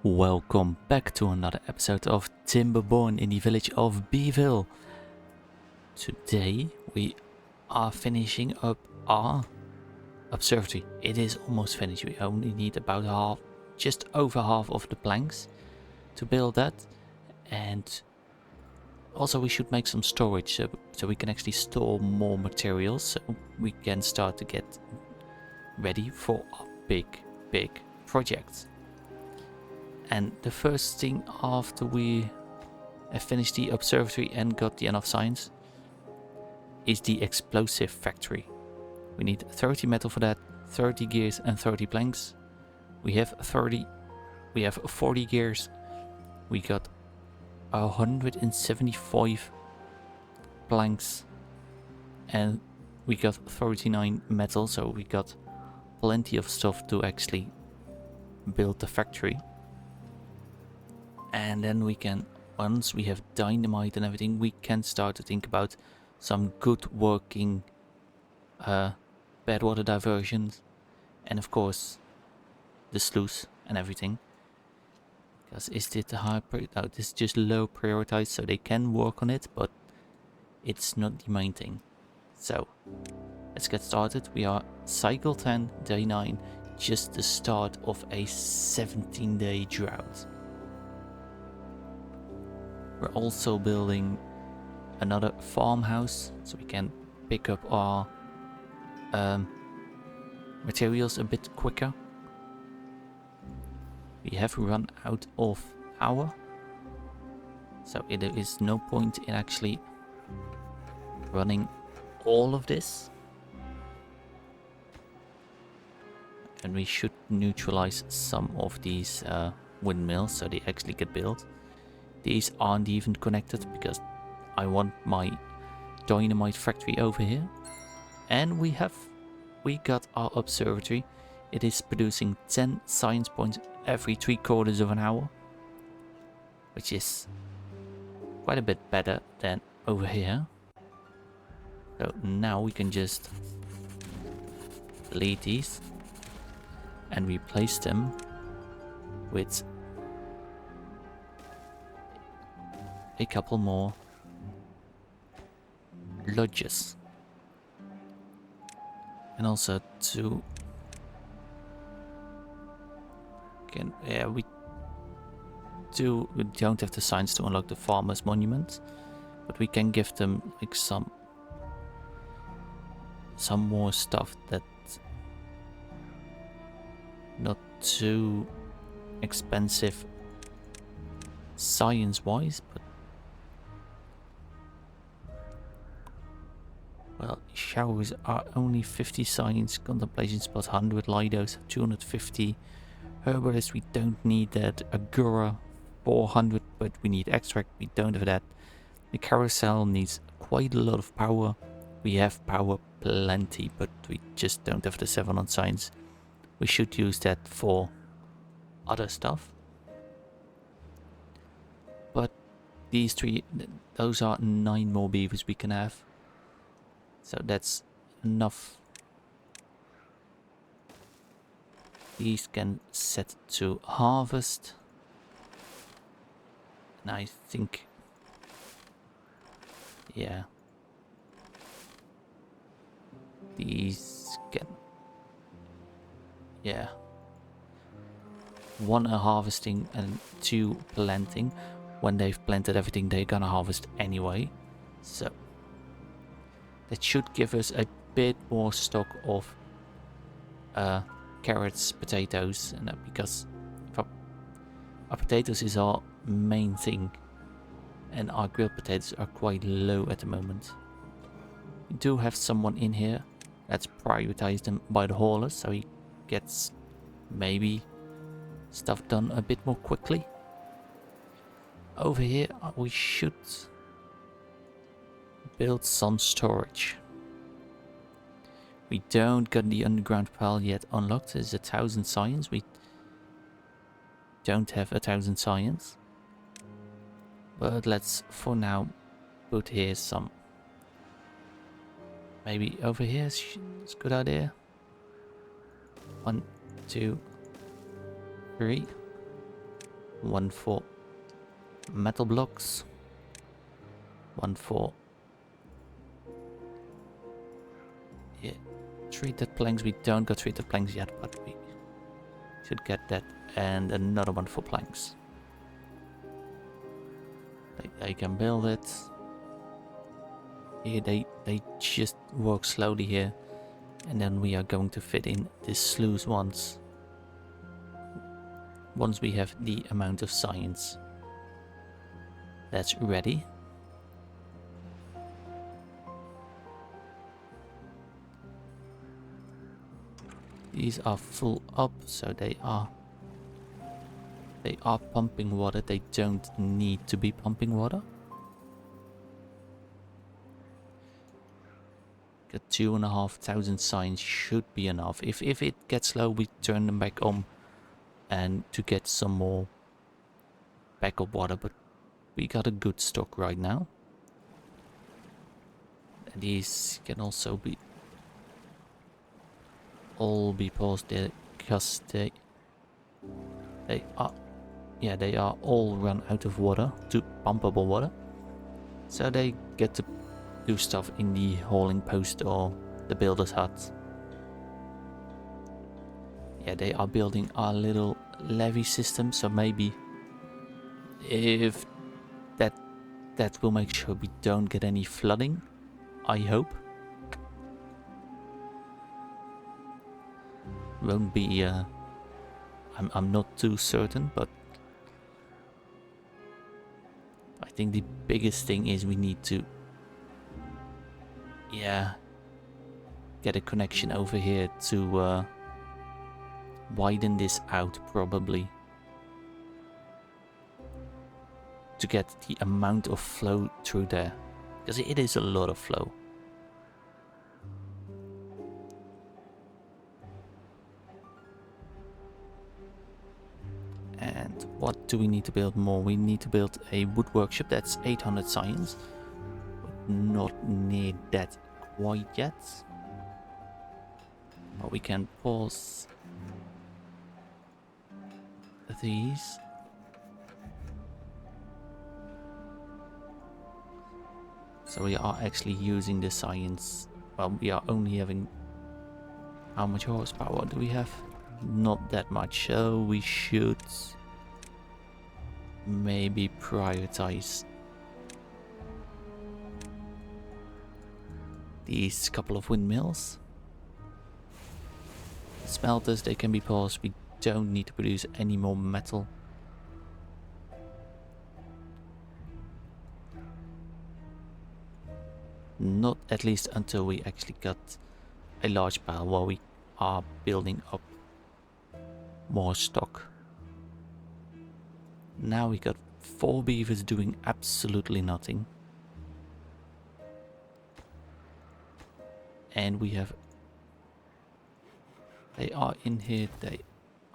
Welcome back to another episode of Timberborn in the village of Beaville. Today we are finishing up our observatory. It is almost finished. We only need about just over half of the planks to build that. And also we should make some storage so we can actually store more materials so we can start to get ready for a big project. And the first thing after we have finished the observatory and got the enough science is the explosive factory. We need 30 metal for that, 30 gears and 30 planks. We have 40 gears. We got 175 planks and we got 39 metal, so we got plenty of stuff to actually build the factory. And then we can, once we have dynamite and everything, we can start to think about some good working bad water diversions, and of course the sluice and everything. Because is it high no, this is just low prioritized, so they can work on it, but it's not the main thing. So let's get started. We are cycle 10, day 9, just the start of a 17-day drought. We're also building another farmhouse so we can pick up our materials a bit quicker. We have run out of power, so there is no point in actually running all of this. And we should neutralize some of these windmills so they actually get built. These aren't even connected because I want my dynamite factory over here. And we got our observatory. It is producing 10 science points every 3/4 of an hour, which is quite a bit better than over here. So now we can just delete these and replace them with a couple more lodges. And also to we don't have the signs to unlock the farmers monument, but we can give them like some more stuff that not too expensive science wise, but well, showers are only 50 science, contemplation spot 100, Lidos 250, herbalist we don't need that, agora 400, but we need extract, we don't have that. The carousel needs quite a lot of power. We have power plenty, but we just don't have the 7 on science. We should use that for other stuff. But these 3, those are 9 more beavers we can have. So that's enough. These can set to harvest. And I think, yeah, these can, yeah, 1 are harvesting and 2 planting. When they've planted everything, they're gonna harvest anyway. So that should give us a bit more stock of carrots, potatoes, and because our potatoes is our main thing, and our grilled potatoes are quite low at the moment. We do have someone in here. Let's prioritize them by the hauler so he gets maybe stuff done a bit more quickly. Over here we should build some storage. We don't got the underground pile yet unlocked. There's 1,000 science. We don't have 1,000 science. But let's for now put here some. Maybe over here is a good idea. 1, 2, 3. One for metal blocks. One for... yeah, treated planks. We don't got treated planks yet, but we should get that. And another one for planks. They can build it. Here they just work slowly here. And then we are going to fit in this sluice once we have the amount of science that's ready. These are full up, so they are pumping water. They don't need to be pumping water. Got 2,500 science should be enough. If it gets low, we turn them back on and to get some more backup water, but we got a good stock right now. And these can also be all be paused there because they are all run out of water, to pumpable water, so they get to do stuff in the hauling post or the builder's hut. Yeah, they are building our little levee system, so maybe if that will make sure we don't get any flooding, I hope. Won't be I'm not too certain, but I think the biggest thing is we need to get a connection over here to widen this out, probably, to get the amount of flow through there, because it is a lot of flow. And what do we need to build more? We need to build a wood workshop. That's 800 science, but not near that quite yet. But we can pause these. So we are actually using the science. Well, we are only having... how much horsepower do we have? Not that much, so we should maybe prioritize these couple of windmills. Smelters, they can be paused. We don't need to produce any more metal. Not at least until we actually got a large pile while we are building up more stock. Now we got 4 beavers doing absolutely nothing. And we have... they are in here, they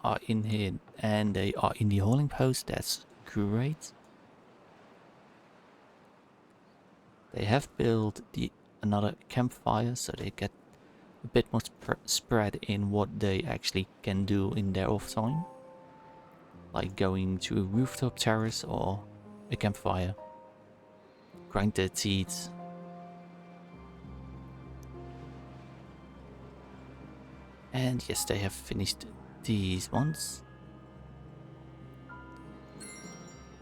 are in here, and they are in the hauling post. That's great. They have built another campfire, so they get a bit more spread in what they actually can do in their off time. Like going to a rooftop terrace or a campfire. Grind their teeth. And yes, they have finished these ones.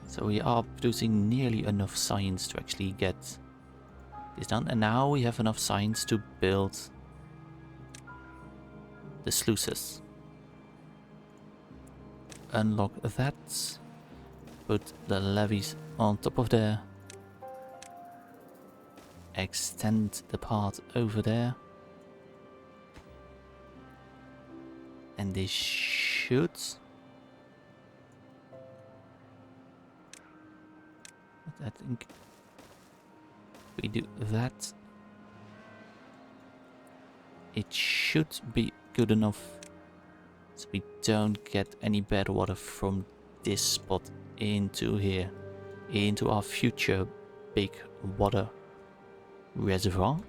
So we are producing nearly enough science to actually get this done. And now we have enough science to build the sluices. Unlock that. Put the levees on top of there. Extend the part over there. And this should... I think we do that. It should be good enough so we don't get any bad water from this spot into here, into our future big water reservoir.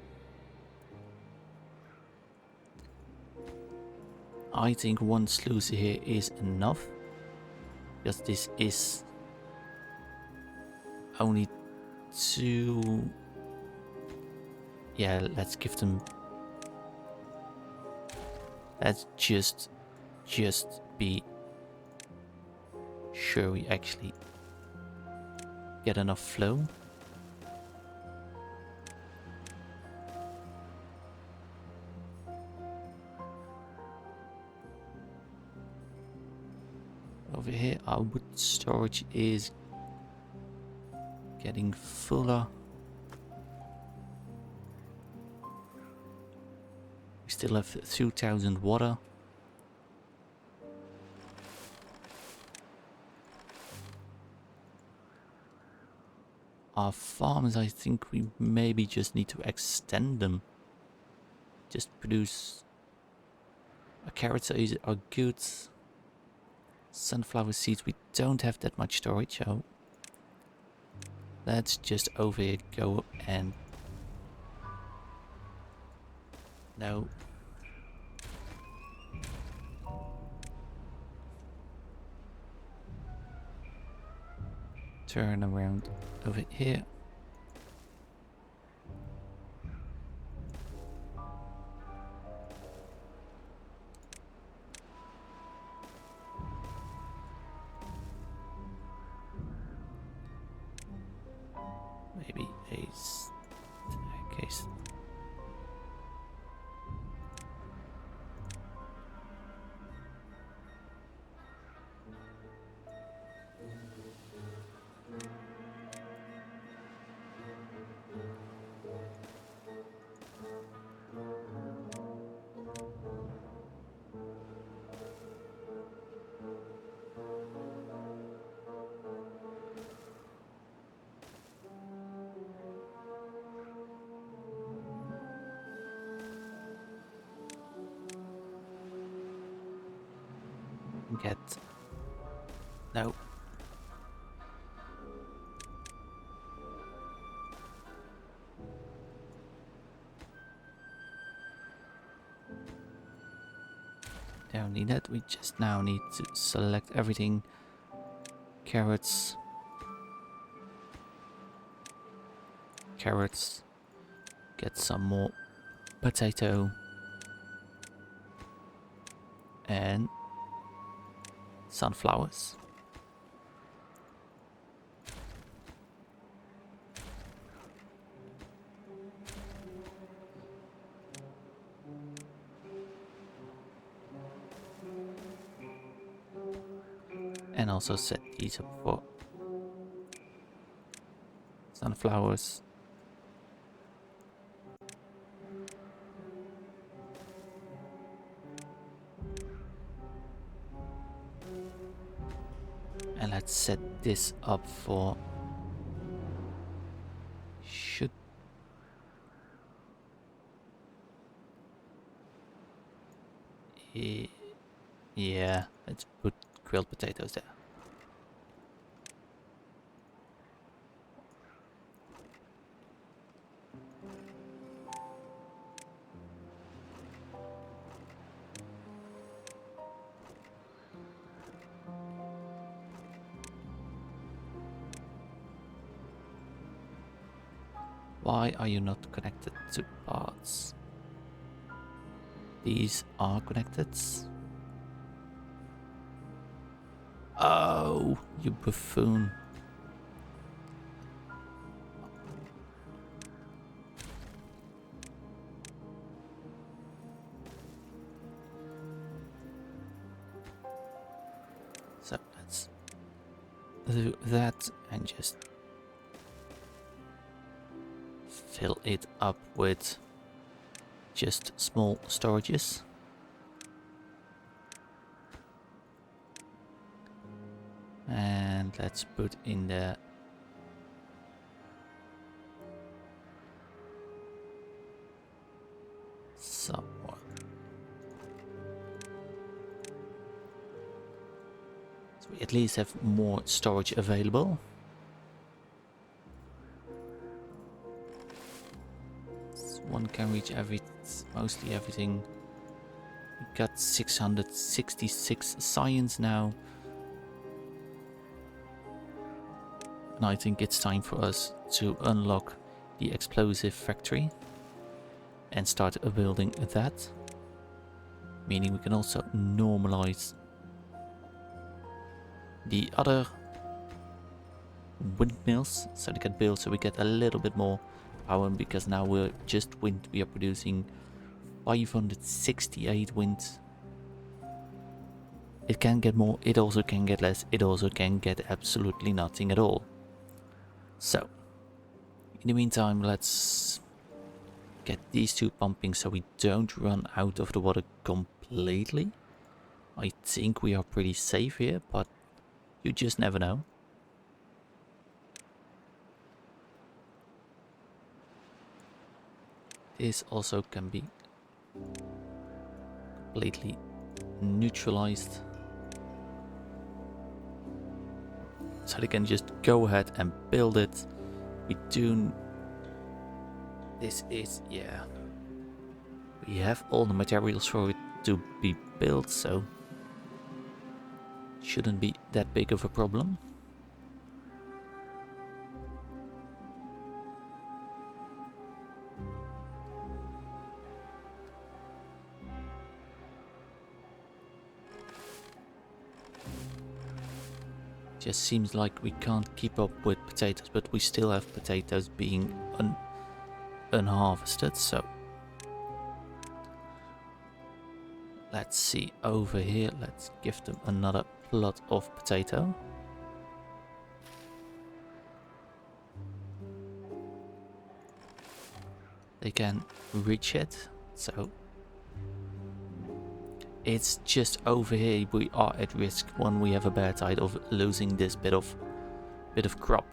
I think one sluice here is enough. because this is only 2. Yeah, let's give them. Let's just be sure we actually get enough flow. Over here, our wood storage is getting fuller. We still have 2,000 water. Our farms, I think we maybe just need to extend them. Just produce. Carrots are good. Sunflower seeds, we don't have that much storage, so let's just over here go and no. Turn around over here. Maybe a staircase. Get no. Don't need that. We just now need to select everything. Carrots. Carrots. Get some more potato. And sunflowers. And also set these up for sunflowers. And let's set this up for should yeah, let's put grilled potatoes there. Why are you not connected to parts? These are connected. Oh, you buffoon. So let's do that and just fill it up with just small storages. And let's put in the some more. So we at least have more storage available. One can reach mostly everything. We got 666 science now. Now I think it's time for us to unlock the explosive factory and start building that. Meaning we can also normalize the other windmills so they get built, so we get a little bit more power, because now we're just wind. We are producing 568 winds. It can get more, it also can get less, it also can get absolutely nothing at all. So, in the meantime, let's get these two pumping so we don't run out of the water completely. I think we are pretty safe here, but you just never know. This also can be completely neutralized. So they can just go ahead and build it. We do... This is... yeah. We have all the materials for it to be built, so... shouldn't be that big of a problem. Just seems like we can't keep up with potatoes, but we still have potatoes being unharvested, so... Let's see, over here, let's give them another plot of potato. They can reach it, so... It's just over here we are at risk when we have a bad tide of losing this bit of crop.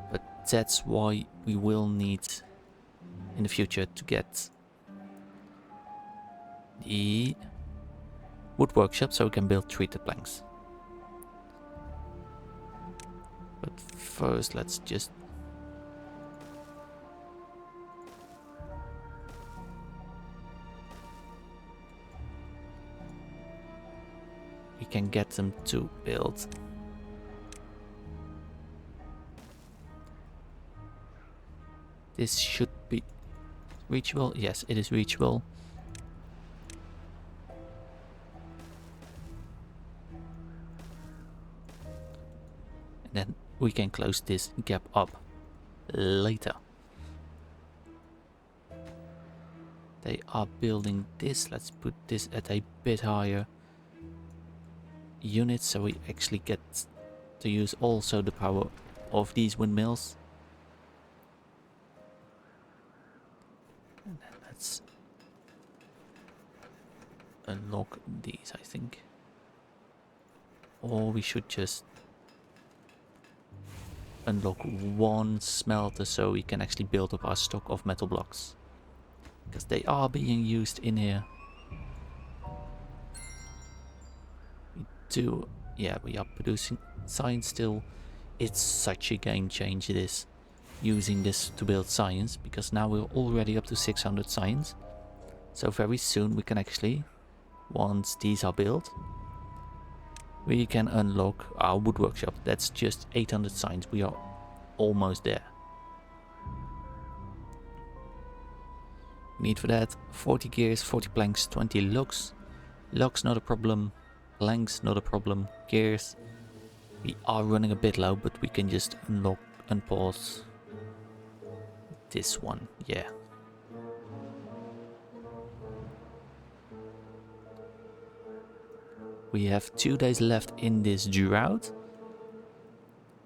But that's why we will need in the future to get the wood workshop so we can build treated planks. But first let's just... we can get them to build. This should be reachable. Yes, it is reachable. And then we can close this gap up later. They are building this. Let's put this at a bit higher unit so we actually get to use also the power of these windmills. And then let's unlock these, I think. Or we should just unlock one smelter so we can actually build up our stock of metal blocks, because they are being used in here. Yeah, we are producing science still. It's such a game changer, this, using this to build science, because now we're already up to 600 science. So very soon we can actually, once these are built, we can unlock our wood workshop. That's just 800 science. We are almost there. We need for that 40 gears, 40 planks, 20 logs. Logs not a problem. Planks not a problem. Gears, we are running a bit low, but we can just unlock and pause this one. Yeah. We have 2 days left in this drought.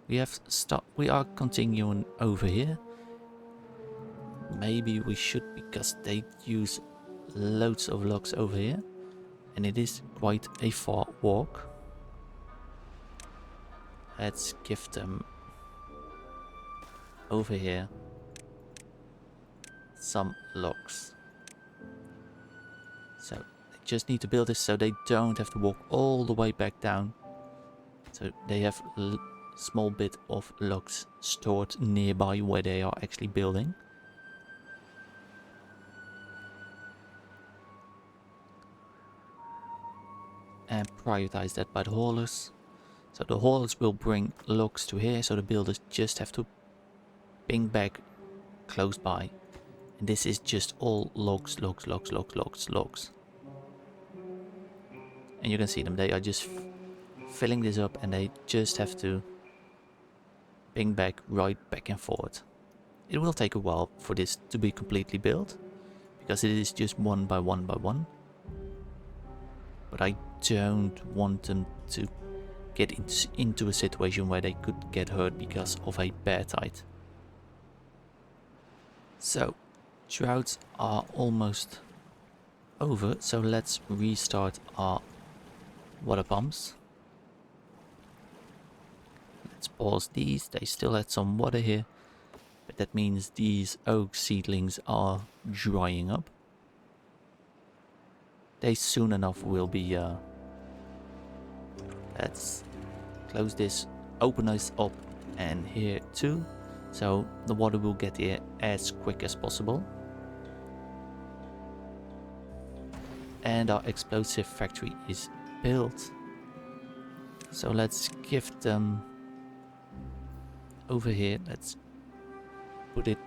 We are continuing over here. Maybe we should, because they use loads of logs over here. And it is quite a far walk. Let's give them over here some logs. So they just need to build this so they don't have to walk all the way back down. So they have a small bit of logs stored nearby where they are actually building. And prioritize that by the haulers. So the haulers will bring logs to here, so the builders just have to ping back close by. And this is just all logs. And you can see them, they are just filling this up, and they just have to ping back right back and forth. It will take a while for this to be completely built, because it is just one by one by one. But I don't want them to get into a situation where they could get hurt because of a bear tide. So, droughts are almost over, so let's restart our water pumps. Let's pause these, they still had some water here, but that means these oak seedlings are drying up. They soon enough will be, let's close this, open this up, and here too, so the water will get here as quick as possible. And our explosive factory is built. So let's give them over here. Let's put it,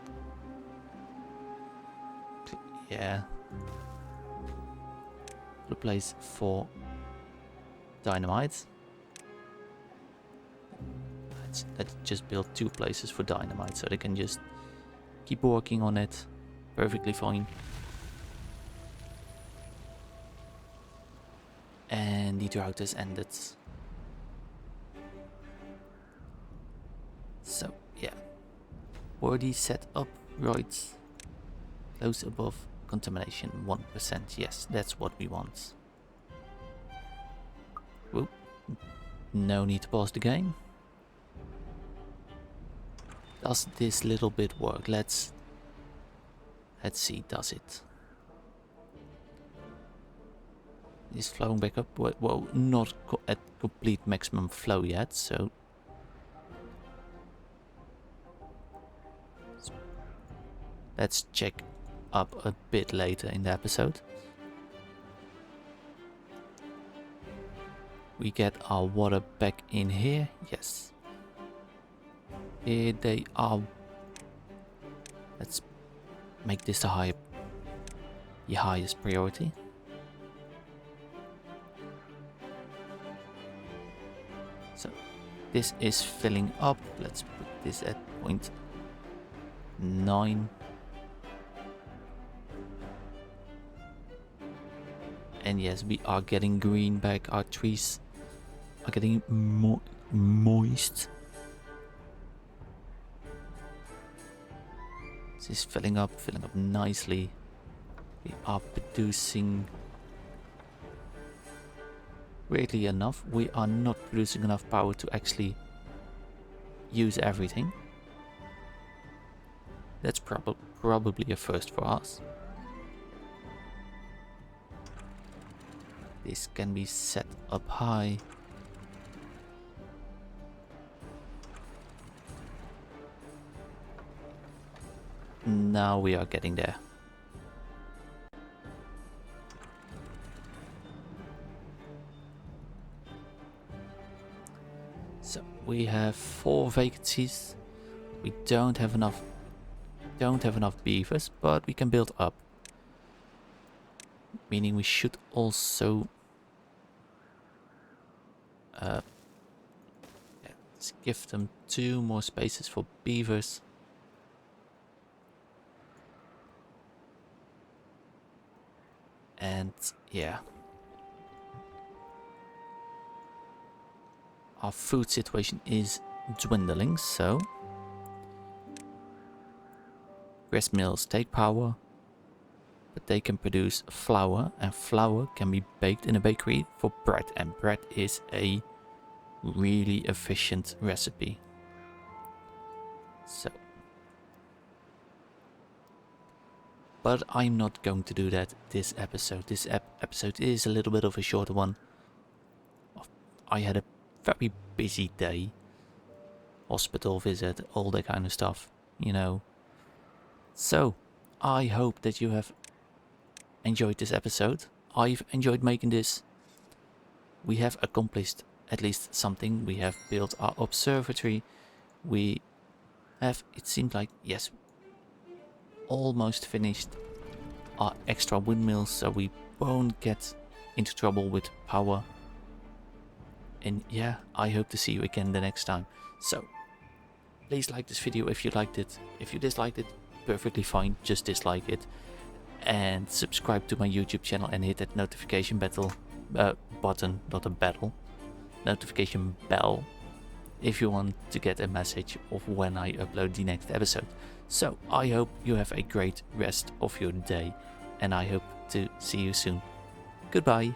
yeah, put a place for dynamite. Let's just build 2 places for dynamite, so they can just keep working on it. Perfectly fine. And the drought has ended. So yeah, were these set up right? Close above contamination 1%. Yes, that's what we want. Whoop. No need to pause the game. Does this little bit work? Let's see, does it? Is flowing back up? Well, not at complete maximum flow yet, so let's check up a bit later in the episode. We get our water back in here, yes. Here they are. Let's make this the highest priority. So this is filling up. Let's put this at 0.9. And yes, we are getting green back. Our trees are getting moist. This is filling up nicely. We are producing, weirdly enough, we are not producing enough power to actually use everything. That's probably a first for us. This can be set up high. Now we are getting there. So we have 4 vacancies. We don't have enough beavers, but we can build up. Meaning we should also let's give them 2 more spaces for beavers. And yeah, our food situation is dwindling, so grist mills take power, but they can produce flour, and flour can be baked in a bakery for bread, and bread is a really efficient recipe. So, but I'm not going to do that this episode. This episode is a little bit of a shorter one. I had a very busy day. Hospital visit, all that kind of stuff, you know. So, I hope that you have enjoyed this episode. I've enjoyed making this. We have accomplished at least something. We have built our observatory. We have, it seemed like, yes, almost finished our extra windmills, so we won't get into trouble with power. And yeah, I hope to see you again the next time. So please like this video if you liked it. If you disliked it, perfectly fine, just dislike it. And subscribe to my YouTube channel and hit that notification button, not a battle, notification bell, if you want to get a message of when I upload the next episode. So I hope you have a great rest of your day, and I hope to see you soon. Goodbye.